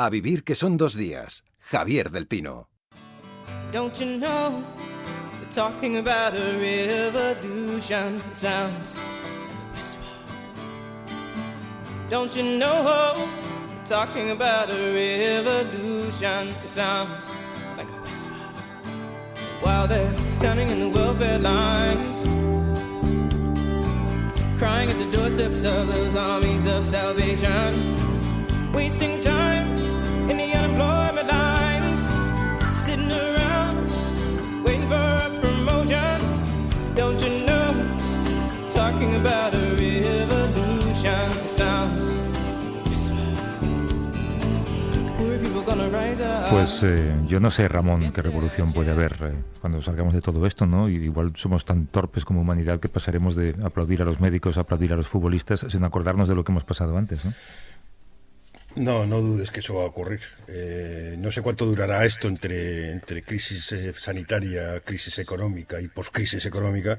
A vivir que son 2 días. Javier del Pino. Don't you know, we're talking about a revolution. It sounds like a whisper. Don't you know, we're talking about a revolution. It sounds like a whisper. While they're standing in the welfare lines, crying at the doorsteps of those armies of salvation, wasting time in the unemployment lines, sitting around waiting for a promotion. Don't you know, talking about a revolution sounds Pues yo no sé, Ramón, qué revolución puede haber cuando salgamos de todo esto, ¿no? Y igual somos tan torpes como humanidad que pasaremos de aplaudir a los médicos a aplaudir a los futbolistas sin acordarnos de lo que hemos pasado antes, ¿no? No dudes que eso va a ocurrir. No sé cuánto durará esto entre crisis sanitaria, crisis económica y poscrisis económica,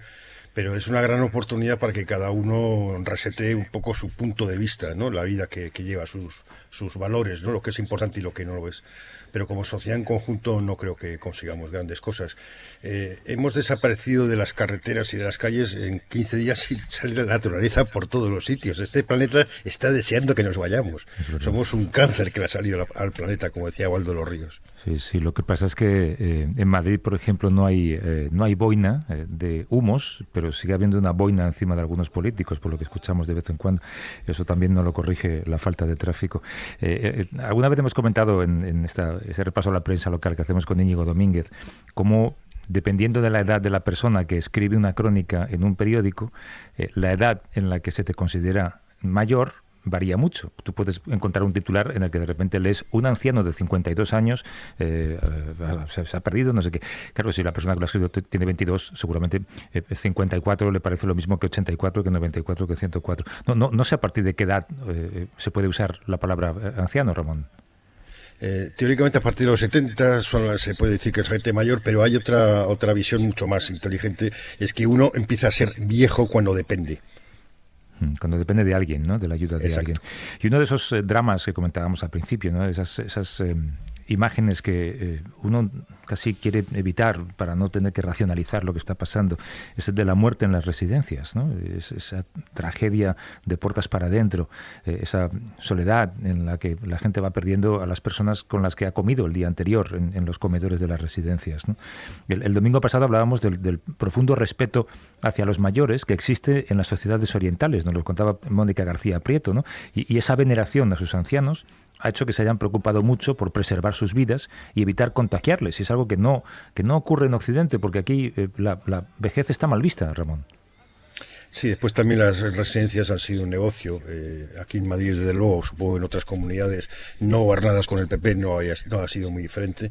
pero es una gran oportunidad para que cada uno resetee un poco su punto de vista, ¿no? La vida que lleva, sus valores, ¿no? Lo que es importante y lo que no lo es. Pero como sociedad en conjunto no creo que consigamos grandes cosas. Hemos desaparecido de las carreteras y de las calles en 15 días y sale la naturaleza por todos los sitios. Este planeta está deseando que nos vayamos. Somos un cáncer que le ha salido al planeta, como decía Waldo Los Ríos. Sí, lo que pasa es que en Madrid, por ejemplo, no hay boina de humos, pero sigue habiendo una boina encima de algunos políticos, por lo que escuchamos de vez en cuando. Eso también no lo corrige la falta de tráfico. Alguna vez hemos comentado en ese repaso a la prensa local que hacemos con Íñigo Domínguez, cómo, dependiendo de la edad de la persona que escribe una crónica en un periódico, la edad en la que se te considera mayor varía mucho. Tú puedes encontrar un titular en el que de repente lees un anciano de 52 años se ha perdido, no sé qué. Claro, si la persona que lo ha escrito tiene 22, seguramente 54 le parece lo mismo que 84, que 94, que 104. No sé a partir de qué edad se puede usar la palabra anciano, Ramón. Teóricamente a partir de los 70 se puede decir que es gente mayor, pero hay otra visión mucho más inteligente, es que uno empieza a ser viejo cuando depende. Cuando depende de alguien, ¿no? De la ayuda de alguien. Y uno de esos dramas que comentábamos al principio, ¿no? Esas imágenes que uno casi quiere evitar para no tener que racionalizar lo que está pasando, es el de la muerte en las residencias, ¿no? Esa tragedia de puertas para adentro, esa soledad en la que la gente va perdiendo a las personas con las que ha comido el día anterior en los comedores de las residencias, ¿no? El domingo pasado hablábamos del profundo respeto hacia los mayores que existe en las sociedades orientales, nos lo contaba Mónica García Prieto, ¿no? Y esa veneración a sus ancianos ha hecho que se hayan preocupado mucho por preservar sus vidas y evitar contagiarles. Y es algo que no ocurre en Occidente, porque aquí la vejez está mal vista, Ramón. Sí, después también las residencias han sido un negocio. Aquí en Madrid, desde luego, supongo en otras comunidades no gobernadas con el PP no ha sido muy diferente.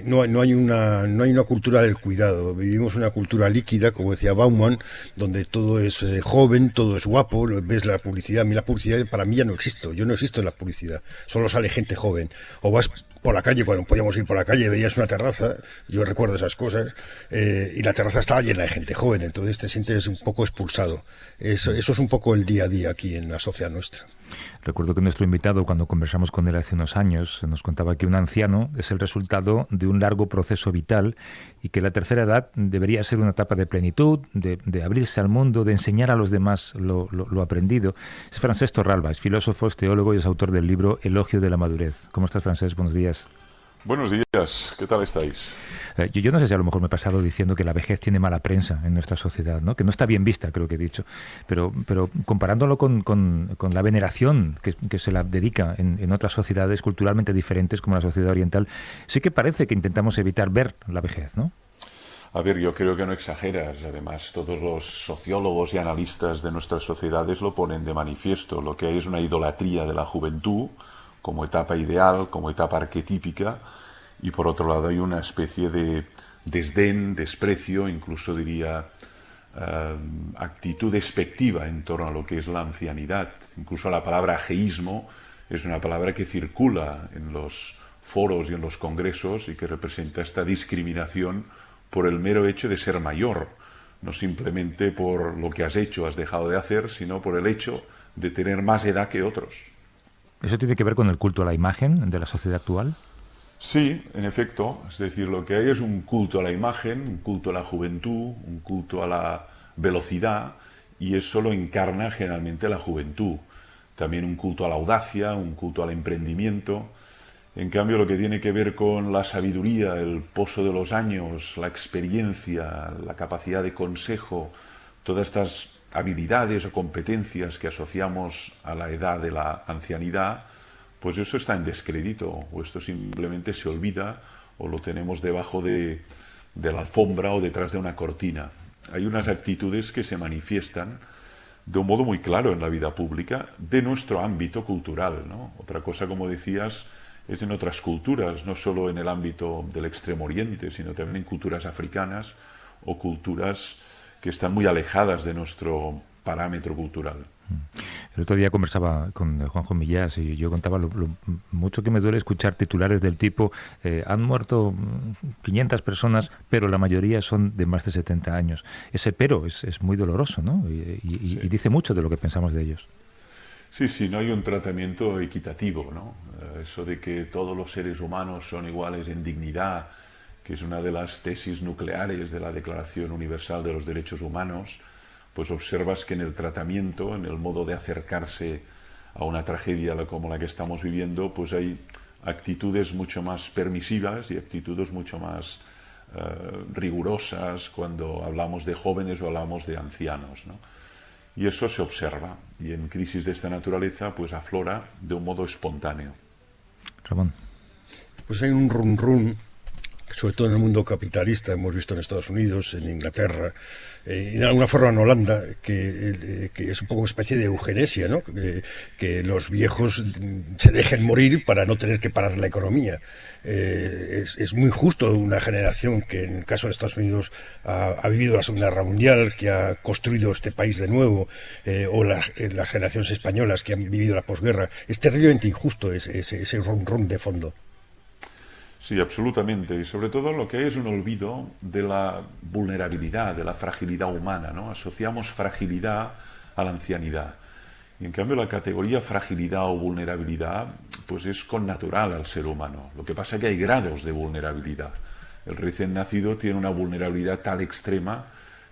No hay una cultura del cuidado. Vivimos una cultura líquida, como decía Bauman, donde todo es joven, todo es guapo. Ves la publicidad. A mí la publicidad, para mí ya no existo. Yo no existo en la publicidad. Solo sale gente joven. O vas por la calle, cuando podíamos ir por la calle, veías una terraza, yo recuerdo esas cosas, y la terraza estaba llena de gente joven, entonces te sientes un poco expulsado. Eso es un poco el día a día aquí en la sociedad nuestra. Recuerdo que nuestro invitado, cuando conversamos con él hace unos años, nos contaba que un anciano es el resultado de un largo proceso vital y que la tercera edad debería ser una etapa de plenitud, de abrirse al mundo, de enseñar a los demás lo aprendido. Es Francesc Torralba, es filósofo, es teólogo y es autor del libro Elogio de la madurez. ¿Cómo estás, Francesc? Buenos días. Buenos días, ¿qué tal estáis? Yo no sé si a lo mejor me he pasado diciendo que la vejez tiene mala prensa en nuestra sociedad, ¿no? Que no está bien vista, creo que he dicho, pero comparándolo con la veneración que se la dedica en otras sociedades culturalmente diferentes, como la sociedad oriental, sí que parece que intentamos evitar ver la vejez, ¿no? A ver, yo creo que no exageras. Además, todos los sociólogos y analistas de nuestras sociedades lo ponen de manifiesto. Lo que hay es una idolatría de la juventud como etapa ideal, como etapa arquetípica, y por otro lado hay una especie de desdén, desprecio, incluso diría actitud despectiva en torno a lo que es la ancianidad. Incluso la palabra ageísmo es una palabra que circula en los foros y en los congresos y que representa esta discriminación por el mero hecho de ser mayor, no simplemente por lo que has hecho, has dejado de hacer, sino por el hecho de tener más edad que otros. ¿Eso tiene que ver con el culto a la imagen de la sociedad actual? Sí, en efecto. Es decir, lo que hay es un culto a la imagen, un culto a la juventud, un culto a la velocidad, y eso lo encarna generalmente la juventud. También un culto a la audacia, un culto al emprendimiento. En cambio, lo que tiene que ver con la sabiduría, el pozo de los años, la experiencia, la capacidad de consejo, todas estas habilidades o competencias que asociamos a la edad de la ancianidad, pues eso está en descrédito, o esto simplemente se olvida, o lo tenemos debajo de la alfombra o detrás de una cortina. Hay unas actitudes que se manifiestan de un modo muy claro en la vida pública de nuestro ámbito cultural, ¿no? Otra cosa, como decías, es en otras culturas, no solo en el ámbito del Extremo Oriente, sino también en culturas africanas o culturas que están muy alejadas de nuestro parámetro cultural. El otro día conversaba con Juanjo Millás y yo contaba lo mucho que me duele escuchar titulares del tipo han muerto 500 personas, pero la mayoría son de más de 70 años. Ese pero es muy doloroso, ¿no? Y dice mucho de lo que pensamos de ellos. Sí, no hay un tratamiento equitativo, ¿no? Eso de que todos los seres humanos son iguales en dignidad, que es una de las tesis nucleares de la Declaración Universal de los Derechos Humanos, pues observas que en el tratamiento, en el modo de acercarse a una tragedia como la que estamos viviendo, pues hay actitudes mucho más permisivas y actitudes mucho más rigurosas cuando hablamos de jóvenes o hablamos de ancianos, ¿no? Y eso se observa, y en crisis de esta naturaleza pues aflora de un modo espontáneo. Ramón. Pues hay un run, sobre todo en el mundo capitalista, hemos visto en Estados Unidos, en Inglaterra, y de alguna forma en Holanda, que es un poco una especie de eugenesia, ¿no? Que los viejos se dejen morir para no tener que parar la economía. Es muy justo una generación que en el caso de Estados Unidos ha vivido la Segunda Guerra Mundial, que ha construido este país de nuevo, o las generaciones españolas que han vivido la posguerra. Es terriblemente injusto ese run de fondo. Sí, absolutamente. Y sobre todo lo que hay es un olvido de la vulnerabilidad, de la fragilidad humana, ¿no? Asociamos fragilidad a la ancianidad. Y en cambio la categoría fragilidad o vulnerabilidad pues es connatural al ser humano. Lo que pasa es que hay grados de vulnerabilidad. El recién nacido tiene una vulnerabilidad tal extrema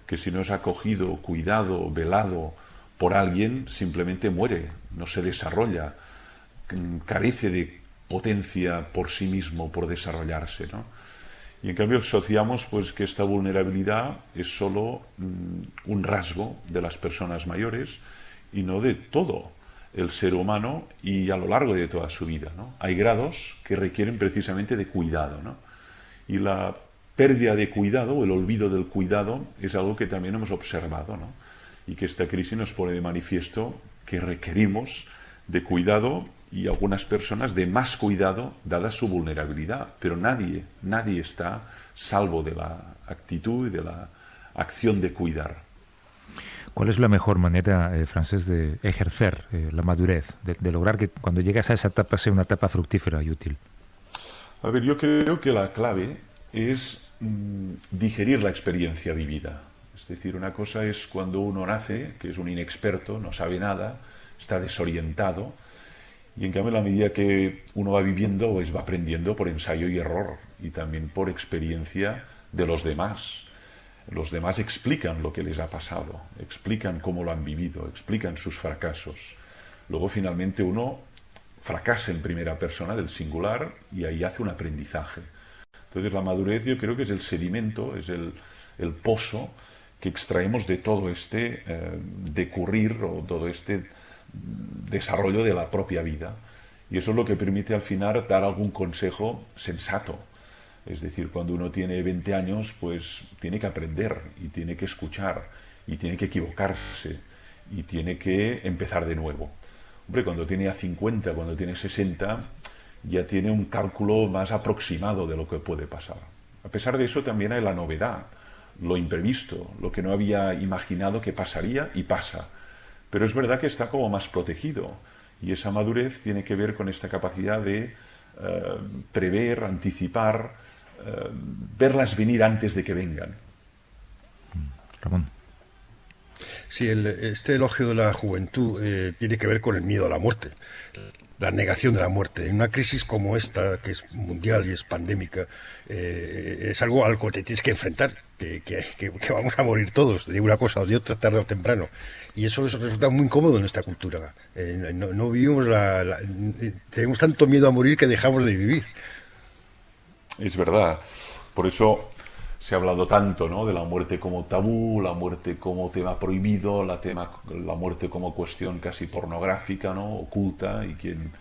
que si no es acogido, cuidado, velado por alguien, simplemente muere, no se desarrolla, carece de potencia por sí mismo, por desarrollarse, ¿no? Y en cambio asociamos pues que esta vulnerabilidad es solo un rasgo de las personas mayores y no de todo el ser humano y a lo largo de toda su vida, ¿no? Hay grados que requieren precisamente de cuidado, ¿no? Y la pérdida de cuidado o el olvido del cuidado es algo que también hemos observado, ¿no? Y que esta crisis nos pone de manifiesto que requerimos de cuidado y algunas personas de más cuidado dada su vulnerabilidad, pero nadie está salvo de la actitud y de la acción de cuidar. ¿Cuál es la mejor manera, Francesc, de ejercer la madurez, de lograr que cuando llegas a esa etapa sea una etapa fructífera y útil? A ver, yo creo que la clave es digerir la experiencia vivida. Es decir, una cosa es cuando uno nace, que es un inexperto, no sabe nada, está desorientado, y en cambio, a la medida que uno va viviendo, pues va aprendiendo por ensayo y error y también por experiencia de los demás. Los demás explican lo que les ha pasado, explican cómo lo han vivido, explican sus fracasos. Luego, finalmente, uno fracasa en primera persona del singular y ahí hace un aprendizaje. Entonces, la madurez yo creo que es el sedimento, es el pozo que extraemos de todo este decurrir o todo este desarrollo de la propia vida, y eso es lo que permite al final dar algún consejo sensato. Es decir, cuando uno tiene 20 años pues tiene que aprender y tiene que escuchar y tiene que equivocarse y tiene que empezar de nuevo. Hombre, cuando tiene ya 50, cuando tiene 60 ya tiene un cálculo más aproximado de lo que puede pasar. A pesar de eso también hay la novedad, lo imprevisto, lo que no había imaginado que pasaría y pasa. Pero es verdad que está como más protegido, y esa madurez tiene que ver con esta capacidad de prever, anticipar, verlas venir antes de que vengan. Ramón. Sí, este elogio de la juventud tiene que ver con el miedo a la muerte. la negación de la muerte. En una crisis como esta, que es mundial y es pandémica, es algo al que te tienes que enfrentar, que vamos a morir todos, de una cosa o de otra, tarde o temprano. Y eso resulta muy incómodo en esta cultura. No vivimos tenemos tanto miedo a morir que dejamos de vivir. Es verdad. Por eso se ha hablado tanto, ¿no?, de la muerte como tabú, la muerte como tema prohibido, la muerte como cuestión casi pornográfica, ¿no?, oculta, y quien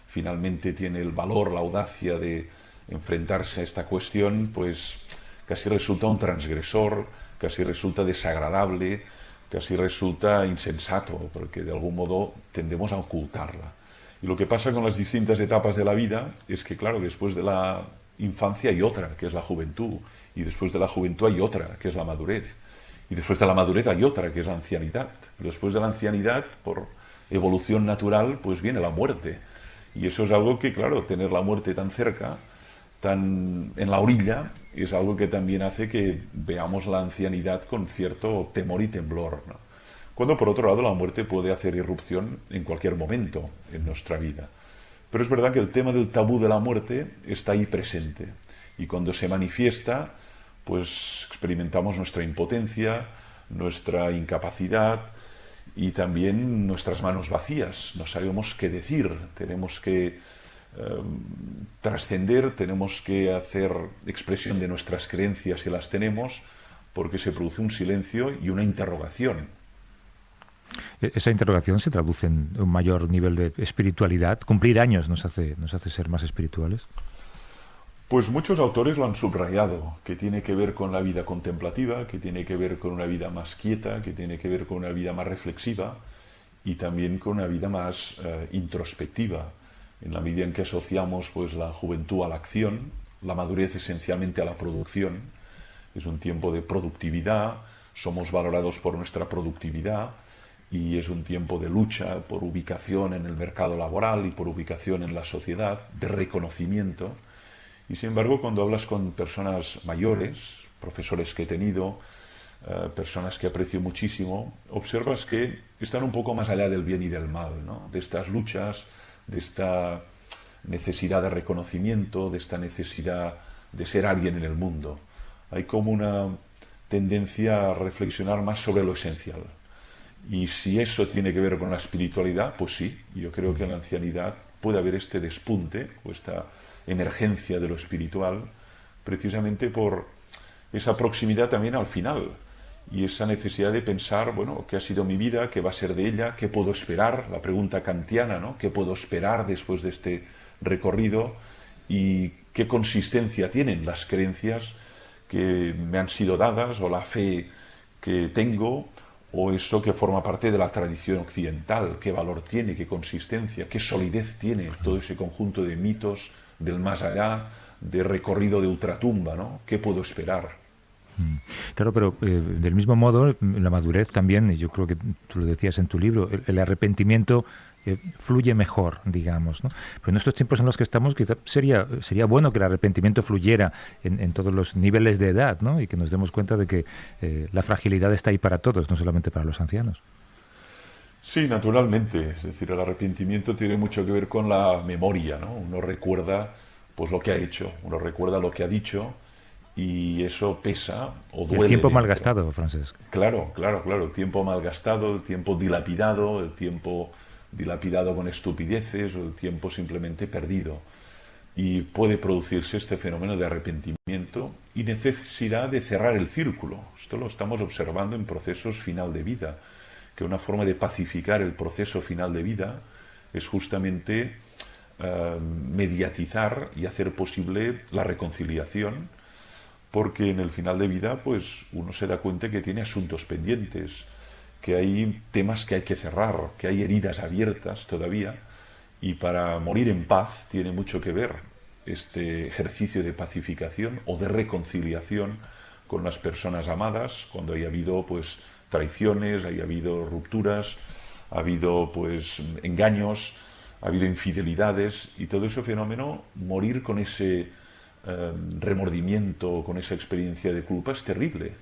finalmente tiene el valor, la audacia de enfrentarse a esta cuestión, pues casi resulta un transgresor, casi resulta desagradable, casi resulta insensato, porque de algún modo tendemos a ocultarla. Y lo que pasa con las distintas etapas de la vida es que, claro, después de la infancia hay otra, que es la juventud, y después de la juventud hay otra, que es la madurez, y después de la madurez hay otra, que es la ancianidad, y después de la ancianidad, por evolución natural, pues viene la muerte, y eso es algo que, claro, tener la muerte tan cerca, tan en la orilla, es algo que también hace que veamos la ancianidad con cierto temor y temblor, ¿no? Cuando, por otro lado, la muerte puede hacer irrupción en cualquier momento en nuestra vida. Pero es verdad que el tema del tabú de la muerte está ahí presente. Y cuando se manifiesta, pues experimentamos nuestra impotencia, nuestra incapacidad y también nuestras manos vacías. No sabemos qué decir, tenemos que trascender, tenemos que hacer expresión de nuestras creencias si las tenemos, porque se produce un silencio y una interrogación. Esa interrogación se traduce en un mayor nivel de espiritualidad. Cumplir años nos hace ser más espirituales. Pues muchos autores lo han subrayado, que tiene que ver con la vida contemplativa, que tiene que ver con una vida más quieta, que tiene que ver con una vida más reflexiva y también con una vida más introspectiva, en la medida en que asociamos pues la juventud a la acción, la madurez esencialmente a la producción. Es un tiempo de productividad, somos valorados por nuestra productividad, y es un tiempo de lucha por ubicación en el mercado laboral y por ubicación en la sociedad, de reconocimiento. Y sin embargo, cuando hablas con personas mayores, profesores que he tenido, personas que aprecio muchísimo, observas que están un poco más allá del bien y del mal, ¿no?, de estas luchas, de esta necesidad de reconocimiento, de esta necesidad de ser alguien en el mundo. Hay como una tendencia a reflexionar más sobre lo esencial. Y si eso tiene que ver con la espiritualidad, pues sí, yo creo que en la ancianidad puede haber este despunte o esta emergencia de lo espiritual, precisamente por esa proximidad también al final y esa necesidad de pensar, bueno, ¿qué ha sido mi vida? ¿Qué va a ser de ella? ¿Qué puedo esperar? La pregunta kantiana, ¿no? ¿Qué puedo esperar después de este recorrido? ¿Y qué consistencia tienen las creencias que me han sido dadas o la fe que tengo? ¿O eso que forma parte de la tradición occidental? ¿Qué valor tiene? ¿Qué consistencia? ¿Qué solidez tiene todo ese conjunto de mitos del más allá, de recorrido de ultratumba, ¿no? ¿Qué puedo esperar? Claro, pero del mismo modo, la madurez también, y yo creo que tú lo decías en tu libro, el arrepentimiento fluye mejor, digamos, ¿no? Pero en estos tiempos en los que estamos, quizá sería bueno que el arrepentimiento fluyera en todos los niveles de edad, ¿no? Y que nos demos cuenta de que la fragilidad está ahí para todos, no solamente para los ancianos. Sí, naturalmente. Es decir, el arrepentimiento tiene mucho que ver con la memoria, ¿no? Uno recuerda pues lo que ha hecho, uno recuerda lo que ha dicho, y eso pesa o duele. El tiempo dentro. malgastado, Francesc. Claro. El tiempo malgastado, el tiempo dilapidado, el tiempo dilapidado con estupideces, o el tiempo simplemente perdido. Y puede producirse este fenómeno de arrepentimiento y necesidad de cerrar el círculo. Esto lo estamos observando en procesos final de vida, que una forma de pacificar el proceso final de vida es justamente mediatizar y hacer posible la reconciliación, porque en el final de vida pues uno se da cuenta que tiene asuntos pendientes, que hay temas que hay que cerrar, que hay heridas abiertas todavía, y para morir en paz tiene mucho que ver este ejercicio de pacificación o de reconciliación con las personas amadas, cuando haya habido pues traiciones, haya habido rupturas, ha habido pues engaños, ha habido infidelidades, y todo ese fenómeno, morir con ese remordimiento, con esa experiencia de culpa, es terrible.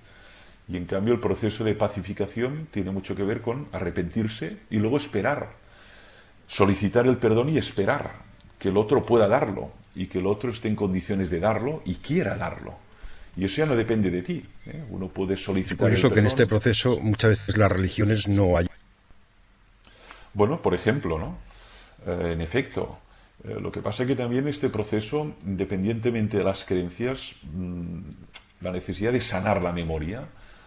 Y en cambio el proceso de pacificación tiene mucho que ver con arrepentirse y luego esperar solicitar el perdón y esperar que el otro pueda darlo y que el otro esté en condiciones de darlo y quiera darlo. Y eso ya no depende de ti, ¿eh? Uno puede solicitar Por eso el que en perdón. este proceso muchas veces las religiones no hay. Bueno, por ejemplo, ¿no? En efecto, lo que pasa es que también este proceso, independientemente de las creencias, la necesidad de sanar la memoria,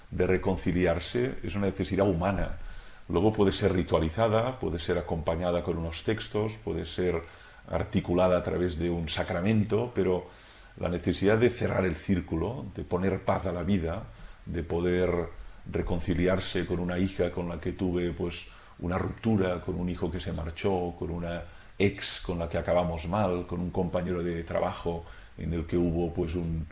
de reconciliarse, es una necesidad humana. Luego puede ser ritualizada, puede ser acompañada con unos textos, puede ser articulada a través de un sacramento, pero la necesidad de cerrar el círculo, de poner paz a la vida, de poder reconciliarse con una hija con la que tuve pues una ruptura, con un hijo que se marchó, con una ex con la que acabamos mal, con un compañero de trabajo en el que hubo pues un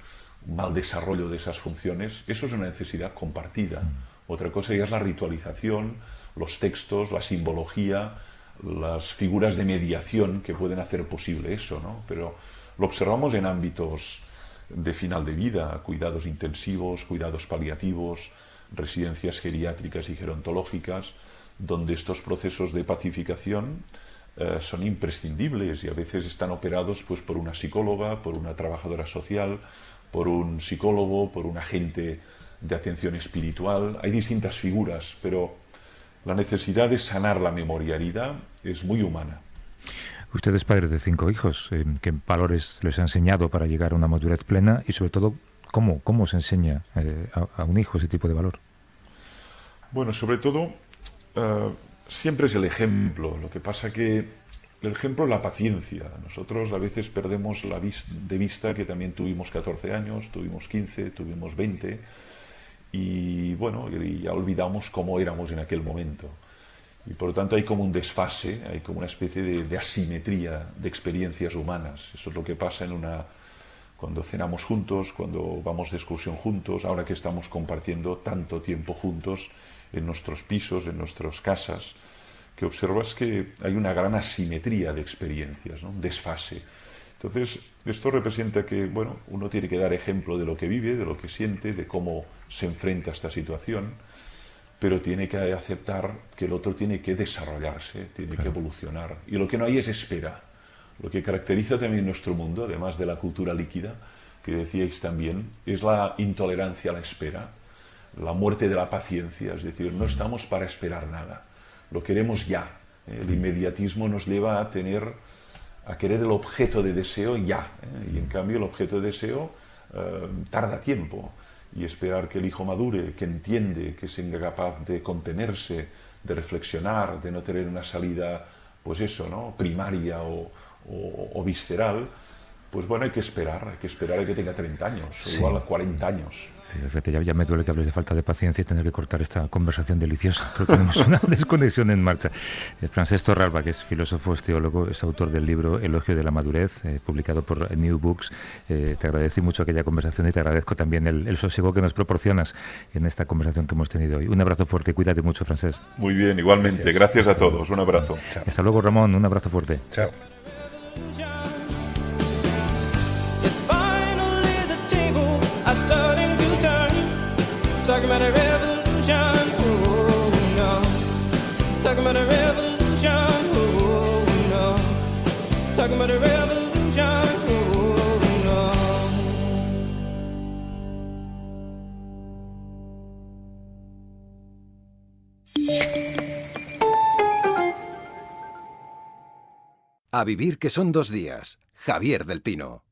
mal desarrollo de esas funciones, eso es una necesidad compartida. Otra cosa ya es la ritualización, los textos, la simbología, las figuras de mediación que pueden hacer posible eso, ¿no? Pero lo observamos en ámbitos de final de vida, cuidados intensivos, cuidados paliativos, residencias geriátricas y gerontológicas, donde estos procesos de pacificación son imprescindibles y a veces están operados pues, por una psicóloga, por una trabajadora social, por un psicólogo, por un agente de atención espiritual. Hay distintas figuras, pero la necesidad de sanar la memoria herida es muy humana. Usted es padre de 5 hijos. ¿Qué valores les ha enseñado para llegar a una madurez plena? Y sobre todo, ¿cómo se enseña a un hijo ese tipo de valor? Bueno, sobre todo, siempre es el ejemplo. Lo que pasa que el ejemplo es la paciencia. Nosotros a veces perdemos de vista que también tuvimos 14 años, tuvimos 15, tuvimos 20 y bueno, y ya olvidamos cómo éramos en aquel momento. Y por lo tanto hay como un desfase, hay como una especie de asimetría de experiencias humanas. Eso es lo que pasa cuando cenamos juntos, cuando vamos de excursión juntos, ahora que estamos compartiendo tanto tiempo juntos en nuestros pisos, en nuestras casas, que observas que hay una gran asimetría de experiencias, ¿no? Un desfase. Entonces, esto representa que, bueno, uno tiene que dar ejemplo de lo que vive, de lo que siente, de cómo se enfrenta a esta situación, pero tiene que aceptar que el otro tiene que desarrollarse, tiene que evolucionar. Y lo que no hay es espera. Lo que caracteriza también nuestro mundo, además de la cultura líquida, que decíais también, es la intolerancia a la espera, la muerte de la paciencia, es decir, no estamos para esperar nada, lo queremos ya. El inmediatismo nos lleva a querer el objeto de deseo ya, y en cambio el objeto de deseo tarda tiempo. Y esperar que el hijo madure, que entiende, que sea capaz de contenerse, de reflexionar, de no tener una salida, pues eso, ¿no? Primaria o visceral, pues bueno, hay que esperar a que tenga 30 años, o igual a 40 años. Fíjate, ya me duele que hables de falta de paciencia y tener que cortar esta conversación deliciosa. Creo que tenemos una desconexión en marcha. Francesc Torralba, que es filósofo, es teólogo, es autor del libro Elogio de la Madurez, publicado por New Books. Te agradecí mucho aquella conversación y te agradezco también el sosiego que nos proporcionas en esta conversación que hemos tenido hoy. Un abrazo fuerte, cuídate mucho, Francesc. Muy bien, igualmente. Gracias a todos. Un abrazo. Chao. Hasta luego, Ramón. Un abrazo fuerte. Chao. Yes, finally the tables are starting to turn. Talking about a revolution, oh no. Talking about a revolution, oh no. Talking about a revolution, oh no. A vivir que son 2 días. Javier del Pino.